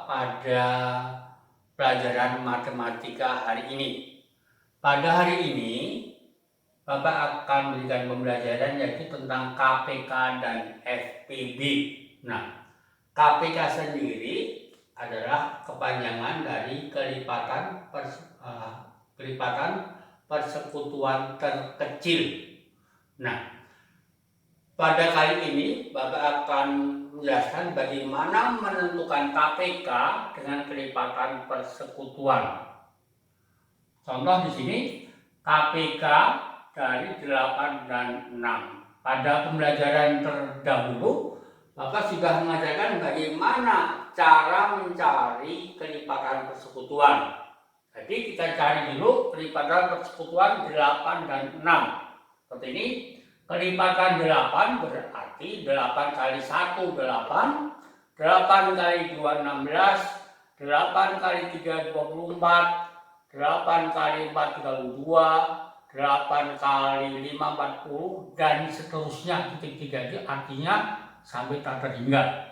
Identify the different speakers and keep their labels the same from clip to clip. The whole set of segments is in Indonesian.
Speaker 1: pada pelajaran matematika hari ini. Pada hari ini, Bapak akan memberikan pembelajaran yaitu tentang KPK dan FPB. Nah, KPK sendiri adalah kepanjangan dari kelipatan persekutuan terkecil. Nah, pada kali ini Bapak akan menjelaskan bagaimana menentukan KPK dengan kelipatan persekutuan. Contoh di sini KPK dari 8 dan 6. Pada pembelajaran terdahulu Bapak sudah mengajarkan bagaimana cara mencari kelipatan persekutuan. Jadi kita cari dulu kelipatan persekutuan 8 dan 6. Seperti ini. Kelipatan 8 berarti 8 kali 1 8, 8 kali 2 16, 8 kali 3 24, 8 kali 4 32, 8 kali 5 40, dan seterusnya titik 3 itu artinya sampai tak terhingga.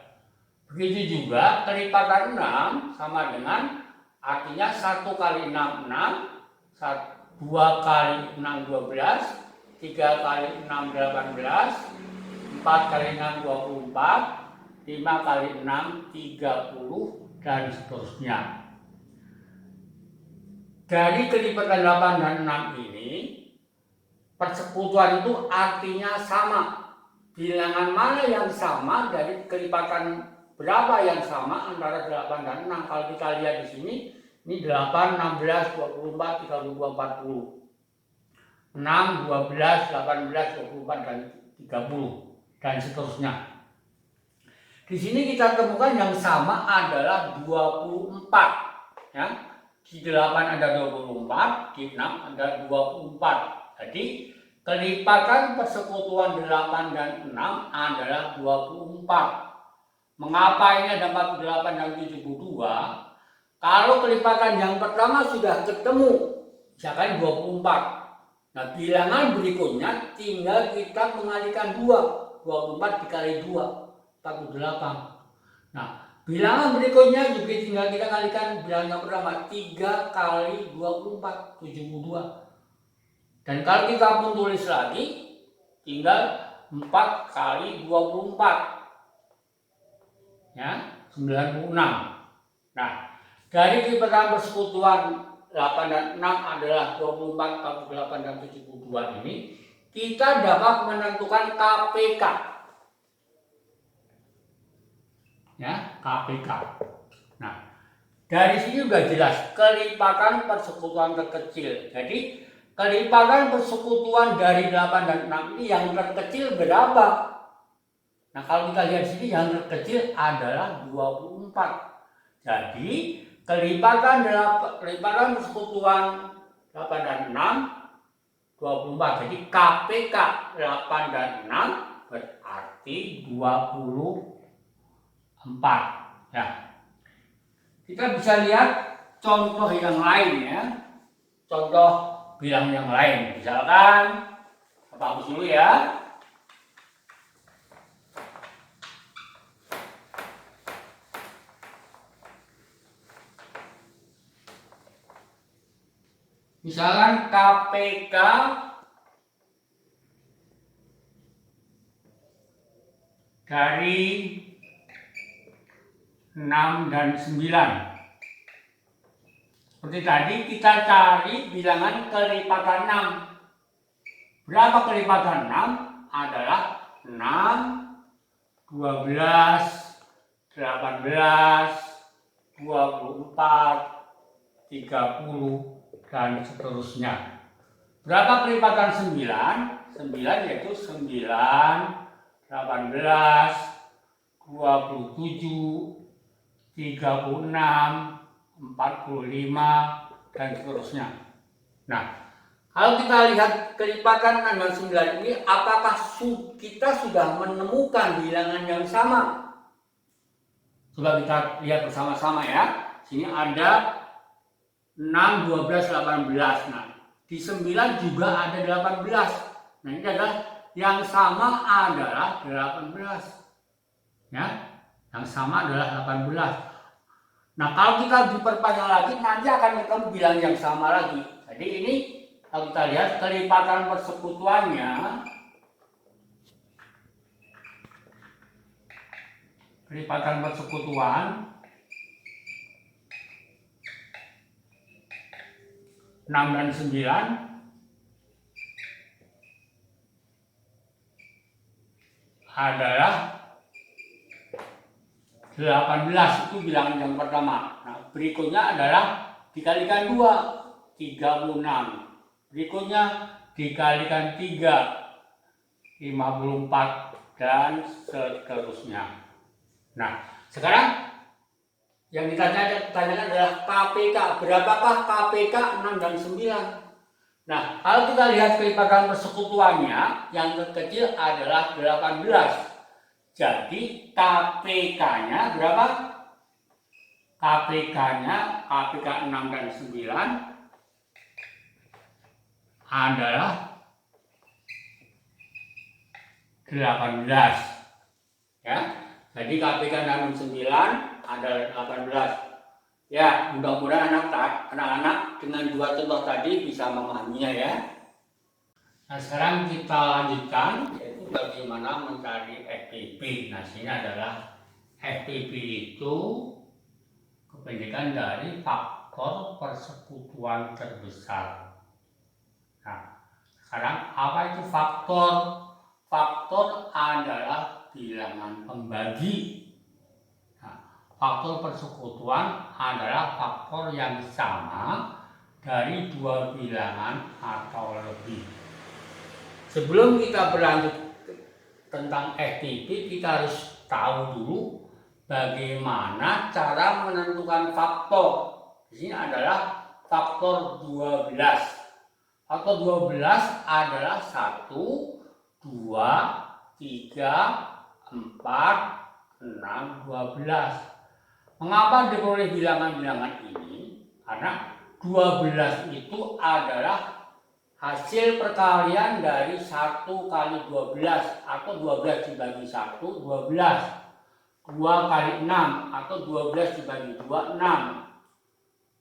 Speaker 1: Begitu juga kelipatan 6 sama dengan artinya 1 kali 6 6, 2 kali 6 12, 3 kali 6 18, 4 kali 6 24, 5 kali 6 30, dan seterusnya. Dari kelipatan 8 dan 6 ini, persekutuan itu artinya sama. Bilangan mana yang sama dari kelipatan berapa yang sama antara 8 dan 6. Kalau kita lihat di sini, ini 8, 16, 24, 32, 40. 6, 12, 18, 24, dan 30, dan seterusnya. Di sini kita temukan yang sama adalah 24. Ya. Di 8 ada 24, di 6 ada 24. Jadi kelipatan persekutuan 8 dan 6 adalah 24. Mengapa ini ada 48 dan 72? Kalau kelipatan yang pertama sudah ketemu, misalkan 24. Nah, bilangan berikutnya tinggal kita mengalihkan 2. 24 dikali 2, 48. Nah, bilangan berikutnya juga tinggal kita kalikan bilangan yang pertama, 3 kali 24, 72. Dan kalau kita pun tulis lagi, tinggal 4 kali 24. Ya, 96. Nah, dari kelipatan persekutuan 8 dan 6 adalah 24, 48, dan 72 ini, kita dapat menentukan KPK. Ya, KPK. Nah, dari sini sudah jelas kelipatan persekutuan terkecil. Jadi, kelipatan persekutuan dari 8 dan 6 ini yang terkecil berapa? Nah, kalau kita lihat sini yang terkecil adalah 24. Jadi, kelipatan persekutuan 8 dan 6 24. Jadi KPK 8 dan 6 berarti 24. Ya. Kita bisa lihat contoh yang lain ya. Contoh bilang yang lain. Misalkan hapus dulu ya. Misalkan KPK dari 6 dan 9. Seperti tadi kita cari bilangan kelipatan 6. Berapa kelipatan 6? Adalah 6, 12, 18, 24, 30, dan seterusnya. Berapa kelipatan 9? 9 yaitu 9, 18, 27, 36, 45, dan seterusnya. Nah, kalau kita lihat kelipatan 6 dan 9 ini, apakah kita sudah menemukan bilangan yang sama? Coba kita lihat bersama-sama ya. Sini ada 6, 12, 18. Nah, di 9 juga ada 18. Nah, ini adalah yang sama adalah 18. Ya, yang sama adalah 18. Nah, kalau kita diperpanjang lagi, nanti akan ketemu bilang yang sama lagi. Jadi ini kalau kita lihat kelipatan persekutuannya, kelipatan persekutuan 6 dan 9 adalah 18, itu bilangan yang pertama. Nah, berikutnya adalah dikalikan 2, 36. Berikutnya dikalikan 3, 54, dan seterusnya. Nah, sekarang yang ditanyakan adalah KPK. Berapakah KPK 6 dan 9? Nah, kalau kita lihat kelipatan persekutuannya, yang terkecil adalah 18. Jadi KPK-nya berapa? KPK-nya, KPK 6 dan 9 adalah 18. Ya, jadi KPK 6 dan 9 adalah 18. Ya, mudah-mudahan anak-anak dengan dua contoh tadi bisa memahaminya ya. Nah, sekarang kita lanjutkan, yaitu bagaimana mencari FPP. Nah, sini adalah FPP itu kependekan dari faktor persekutuan terbesar. Nah, sekarang apa itu faktor? Faktor adalah bilangan pembagi. Nah, faktor persekutuan adalah faktor yang sama dari dua bilangan atau lebih. Sebelum kita berlanjut tentang FPP, kita harus tahu dulu bagaimana cara menentukan faktor. Di sini adalah faktor 12. Faktor 12 adalah 1, 2, 3, 4, 6, 12. Mengapa diperoleh bilangan-bilangan ini? Karena 12 itu adalah hasil perkalian dari 1 kali 12 atau 12 dibagi 1, 12. 2 kali 6 atau 12 dibagi 2, 6.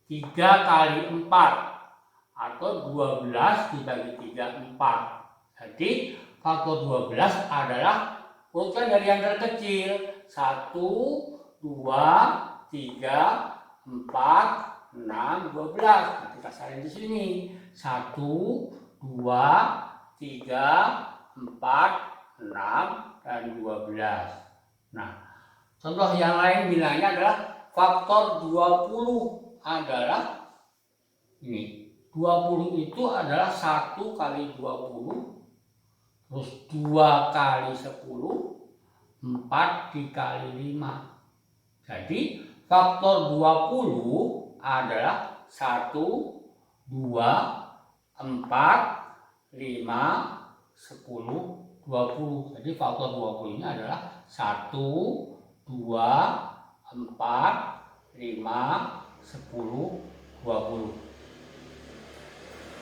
Speaker 1: 3 kali 4 atau 12 dibagi 3, 4. Jadi faktor 12 adalah urutan dari yang terkecil. 1, 2, 3, 4, 6, 12. Nah, kita salin di sini. 1, 2, 3, 4, 6, dan 12. Nah, contoh yang lain bilangnya adalah faktor 20 adalah ini. 20 itu adalah 1 kali 20, terus 2 kali 10, 4 dikali 5. Jadi faktor 20 adalah 1, 2, 4, 5, 10, 20. Jadi faktor 20 ini adalah 1, 2, 4, 5, 10, 20.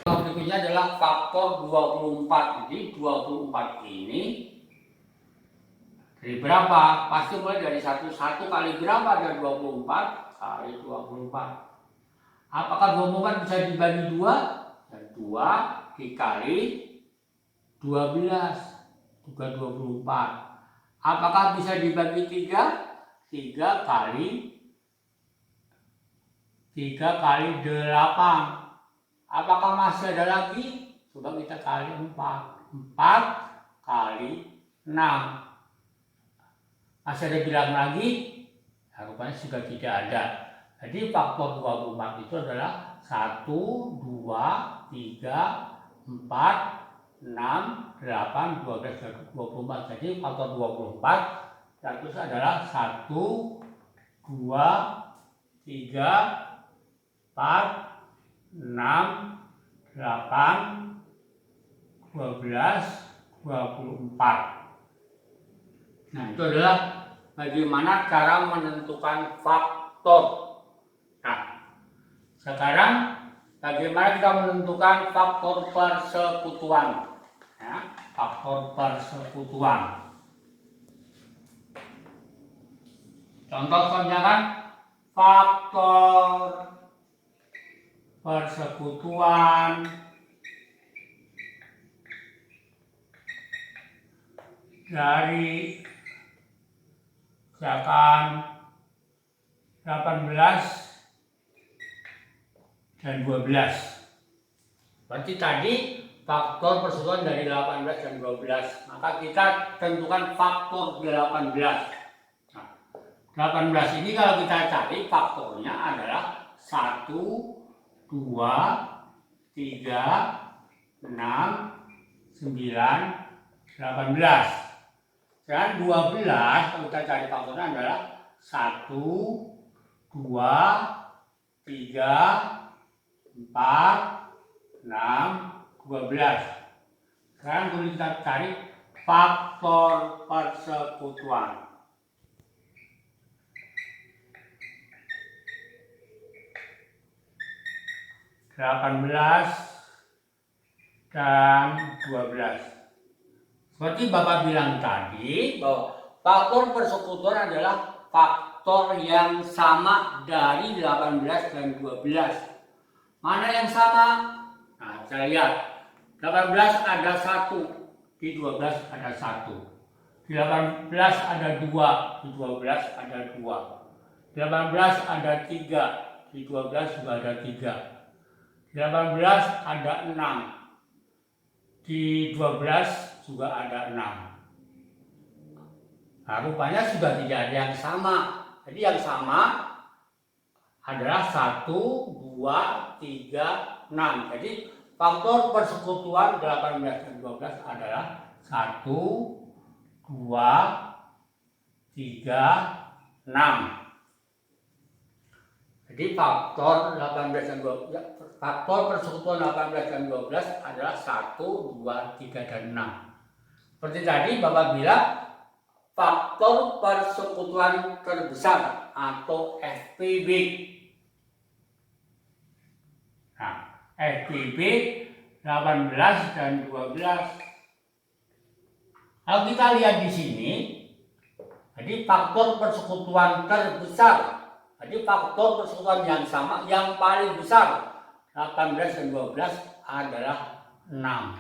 Speaker 1: Berikutnya adalah faktor 24. Jadi 24 ini dari berapa? Pasti mulai dari 1 kali berapa? Ada 24 kali 24. Apakah 24 bisa dibagi 2? Dan 2 dikali 12 juga 24. Apakah bisa dibagi 3? 3 kali 8. Apakah masih ada lagi? Coba kita kali 4. 4 kali 6. Masih ada bilang lagi? Nah, rupanya juga tidak ada. Jadi faktor 24 itu adalah 1, 2, 3, 4, 6, 8, 12, 24. Jadi faktor 24 itu adalah 1, 2, 3, 4, 6, 8, 12, 24. Nah, itu adalah bagaimana cara menentukan faktor. Nah, sekarang bagaimana kita menentukan faktor persekutuan? Ya, faktor persekutuan. Contohnya kan faktor persekutuan dari misalkan 18 dan 12. Berarti tadi faktor persekutuan dari 18 dan 12. Maka kita tentukan faktor 18. Nah, 18 ini kalau kita cari faktornya adalah 1, 2, 3, 6, 9, 18. Dan 12 kalau kita cari faktornya adalah 1, 2, 3, 4, 6, 12. Sekarang kalau kita cari faktor persekutuan. Delapan belas dan 12. Seperti Bapak bilang tadi bahwa faktor persekutuan adalah faktor yang sama dari 18 dan 12. Mana yang sama? Nah, saya lihat 18 ada 1, di 12 ada 1. Di 18 ada 2, di 12 ada 2. Di 18 ada 3, di 12 juga ada 3. Di 18 ada 6, di 12 juga ada 6. Nah, rupanya sudah tidak ada yang sama. Jadi yang sama adalah 1, 2, 3, 6. Jadi faktor persekutuan 18 dan 12 adalah 1, 2, 3, 6. Jadi faktor 18 dan 12, faktor persekutuan 18 dan 12 adalah 1, 2, 3, dan 6. Seperti tadi Bapak bilang faktor persekutuan terbesar atau FPB. Nah, FPB 18 dan 12. Kalau kita lihat di sini, jadi faktor persekutuan terbesar. Jadi faktor persekutuan yang sama, yang paling besar 18 dan 12 adalah 6.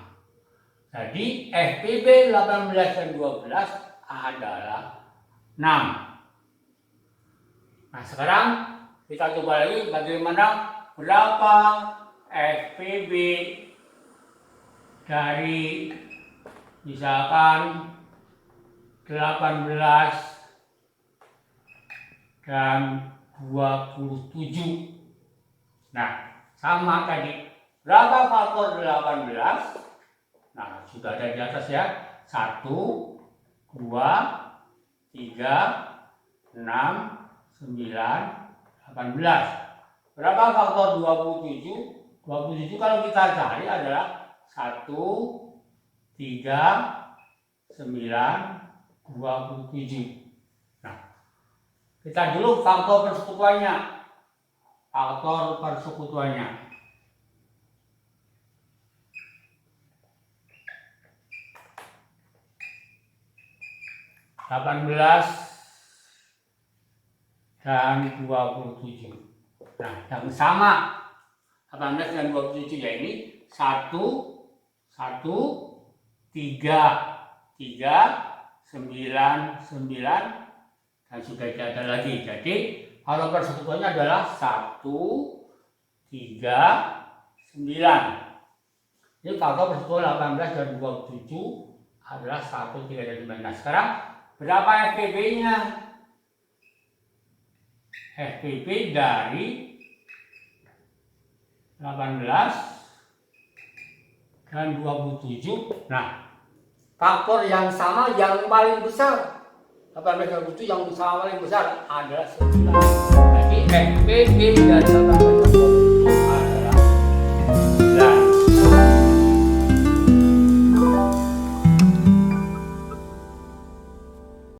Speaker 1: Jadi FPB 18 dan 12 adalah 6. Nah, sekarang kita coba lagi bagaimana berapa FPB dari misalkan 18 dan 27. Nah, sama tadi. Berapa faktor 18? Nah, sudah ada di atas ya. 1, 2, 3, 6, 9, 18. Berapa faktor 27? 27 kalau kita cari adalah 1, 3, 9, 27. Kita dulu faktor persekutuannya. Faktor persekutuannya. Delapan belas dan 27. Nah, yang sama 18 dan 27 ya ini 1, 1, 3, 3, 9, 9, dan sudah tidak ada lagi. Jadi kalau persekutuannya adalah 1, 3, 9. Ini faktor persekutuan 18 dan 27 adalah 1, 3, dan 9. Nah, sekarang berapa FPB-nya? FPB dari 18 dan 27. Nah, faktor yang sama yang paling besar 18 dan 27 yang sama paling besar adalah 9. Jadi FPB dari 18 dan 27